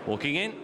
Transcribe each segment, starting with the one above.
Walking in.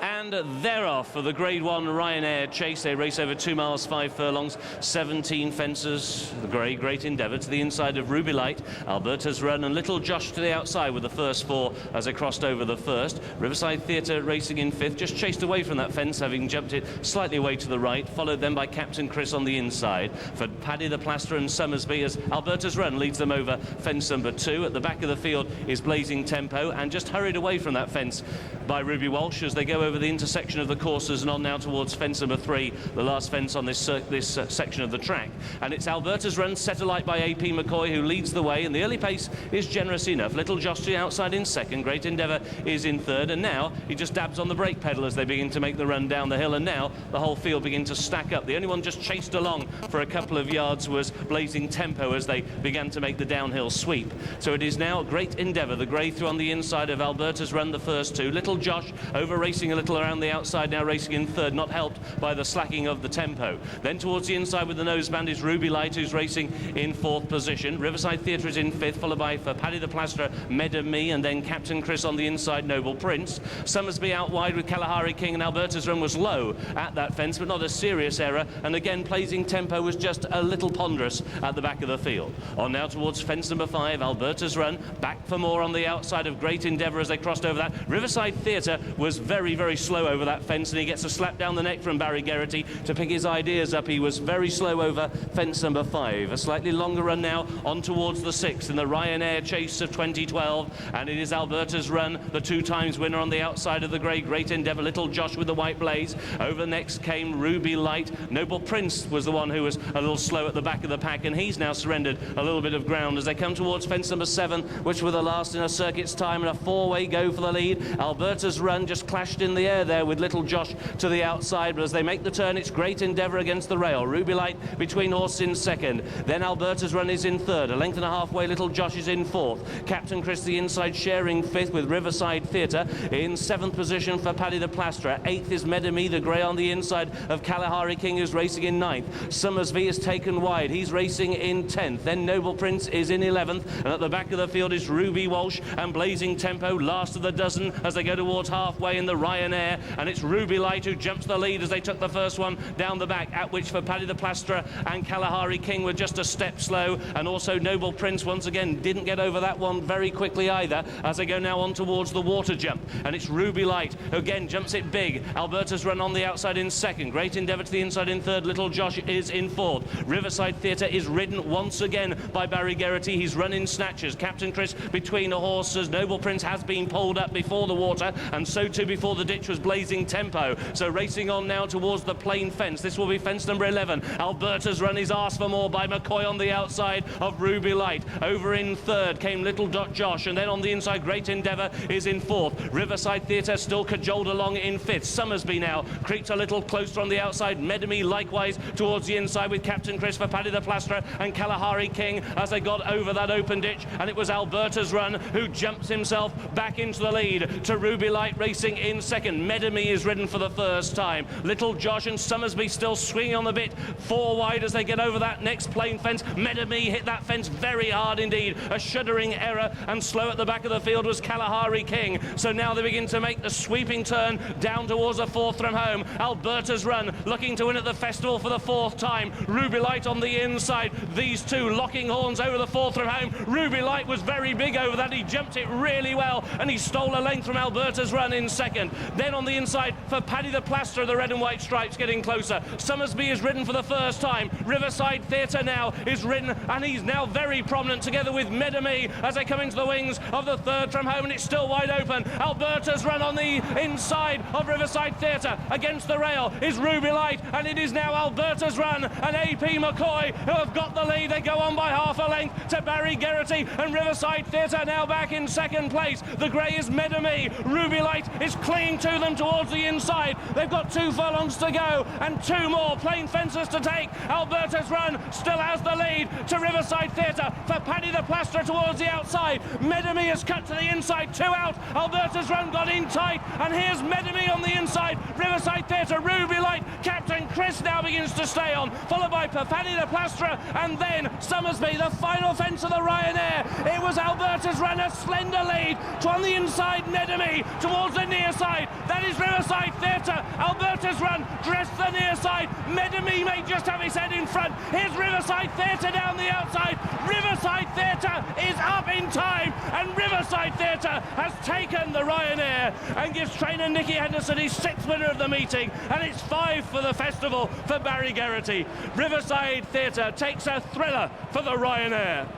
And they're off for the Grade 1 Ryanair chase. They race over 2 miles, 5 furlongs, 17 fences. The grey, Great Endeavour to the inside of Ruby Light. Alberta's Run and Little Josh to the outside with the first 4 as they crossed over the first. Riverside Theatre racing in 5th, just chased away from that fence, having jumped it slightly away to the right, followed then by Captain Chris on the inside. For Paddy the Plasterer and Summersby as Alberta's Run leads them over fence number 2. At the back of the field is Blazing Tempo, and just hurried away from that fence by Ruby Walsh as they go over the intersection of the courses and on now towards fence number 3, the last fence on this section of the track. And it's Alberta's Run set alight by A.P. McCoy who leads the way, and the early pace is generous enough. Little Josh to the outside in 2nd, Great Endeavour is in 3rd, and now he just dabs on the brake pedal as they begin to make the run down the hill, and now the whole field begin to stack up. The only one just chased along for a couple of yards was Blazing Tempo as they began to make the downhill sweep. So it is now Great Endeavour, the grey through on the inside of Alberta's Run, the first 2. Little Josh over racing a little around the outside, now racing in 3rd, not helped by the slacking of the tempo. Then towards the inside with the noseband is Ruby Light, who's racing in 4th position. Riverside Theatre is in 5th, followed by, for Paddy the Plasterer, Med and Me, and then Captain Chris on the inside, Noble Prince. Summersby out wide with Kalahari King, and Alberta's Run was low at that fence, but not a serious error, and again Blazing Tempo was just a little ponderous at the back of the field. On now towards fence number 5, Alberta's Run, back for more on the outside of Great Endeavour as they crossed over that. Riverside Theatre was very, very slow over that fence, and he gets a slap down the neck from Barry Geraghty to pick his ideas up. He was very slow over fence number 5. A slightly longer run now on towards the 6th in the Ryanair chase of 2012, and it is Alberta's Run, the 2 times winner on the outside of the grey Great Endeavour. Little Josh with the white blaze. Over next came Ruby Light. Noble Prince was the one who was a little slow at the back of the pack, and he's now surrendered a little bit of ground as they come towards fence number 7, which were the last in a circuit's time, and a 4-way go for the lead. Alberta's Run just clashed in the air there with Little Josh to the outside, but as they make the turn, it's Great Endeavour against the rail. Ruby Light between horses in 2nd. Then Alberta's Run is in 3rd. A length and a half way, Little Josh is in 4th. Captain Chris the inside sharing 5th with Riverside Theatre. In 7th position for Paddy the Plasterer. 8th is Medami, the grey on the inside of Kalahari King, who's racing in 9th. Summersby is taken wide. He's racing in 10th. Then Noble Prince is in 11th. And at the back of the field is Ruby Walsh and Blazing Tempo, last of the dozen as they go towards halfway in the Ryanair. And it's Ruby Light who jumps the lead as they took the first one down the back, at which for Paddy the Plasterer and Kalahari King were just a step slow, and also Noble Prince once again didn't get over that one very quickly either as they go now on towards the water jump. And it's Ruby Light who again jumps it big. Alberta's Run on the outside in 2nd, Great Endeavour to the inside in 3rd, Little Josh is in 4th. Riverside Theatre is ridden once again by Barry Geraghty. He's run in snatches. Captain Chris between the horses. Noble Prince has been pulled up before the water, and so too before the ditch was Blazing Tempo. So racing on now towards the plain fence. This will be fence number 11. Alberta's Run is asked for more by McCoy on the outside of Ruby Light. Over in 3rd came Little Josh, and then on the inside Great Endeavour is in 4th. Riverside Theatre still cajoled along in 5th. Summersby now creeps a little closer on the outside. Medami likewise towards the inside with Captain Chris for Paddy the Plasterer and Kalahari King as they got over that open ditch, and it was Alberta's Run who jumps himself back into the lead to Ruby Light racing in 2nd. Medami is ridden for the first time. Little Josh and Summersby still swinging on the bit, 4 wide as they get over that next plain fence. Medami hit that fence very hard indeed, a shuddering error, and slow at the back of the field was Kalahari King. So now they begin to make the sweeping turn down towards the 4th from home. Alberta's Run looking to win at the festival for the 4th time. Ruby Light on the inside, these two locking horns over the 4th from home. Ruby Light was very big over that, he jumped it really well, and he stole a length from Alberta's Run in 2nd. Then on the inside for Paddy the Plasterer, the red and white stripes getting closer. Summersby is ridden for the first time. Riverside Theatre now is ridden, and he's now very prominent together with Medami as they come into the wings of the 3rd from home, and it's still wide open. Alberta's Run on the inside of Riverside Theatre. Against the rail is Ruby Light, and it is now Alberta's Run and A.P. McCoy who have got the lead. They go on by half a length to Barry Geraghty, and Riverside Theatre now back in 2nd place. The grey is Medami. Ruby Light is clinging to them towards the inside. They've got 2 furlongs to go and 2 more plain fences to take. Alberta's Run still has the lead to Riverside Theatre for Paddy the Plasterer towards the outside. Medami has cut to the inside, 2 out. Alberta's Run got in tight, and here's Medami on the inside. Riverside Theatre, Ruby Light, Captain Chris now begins to stay on, followed by Paddy the Plasterer, and then Summersby, the final fence of the Ryanair. It was Alberta's Run, a slender lead to on the inside Medami towards the near Riverside. That is Riverside Theatre. Alberta's run, dressed the near side. Medemi may just have his head in front. Here's Riverside Theatre down the outside. Riverside Theatre is up in time, and Riverside Theatre has taken the Ryanair and gives trainer Nicky Henderson his 6th winner of the meeting, and it's 5 for the festival for Barry Geraghty. Riverside Theatre takes a thriller for the Ryanair.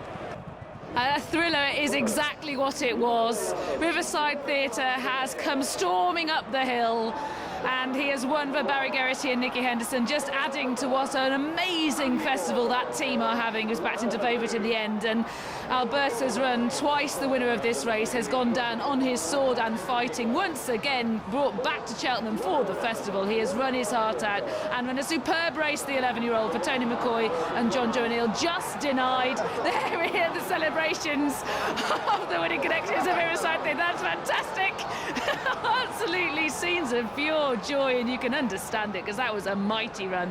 A thriller is exactly what it was. Riverside Theatre has come storming up the hill, and he has won for Barry Geraghty and Nicky Henderson, just adding to what an amazing festival that team are having, who's backed into favourite in the end. And Alberta's run, twice the winner of this race, has gone down on his sword and fighting, once again brought back to Cheltenham for the festival. He has run his heart out and run a superb race, the 11-year-old, for Tony McCoy and John Joe O'Neill, just denied. There we hear the celebrations of the winning connections of Riverside Theatre. That's fantastic. Absolutely scenes of pure joy, and you can understand it because that was a mighty run.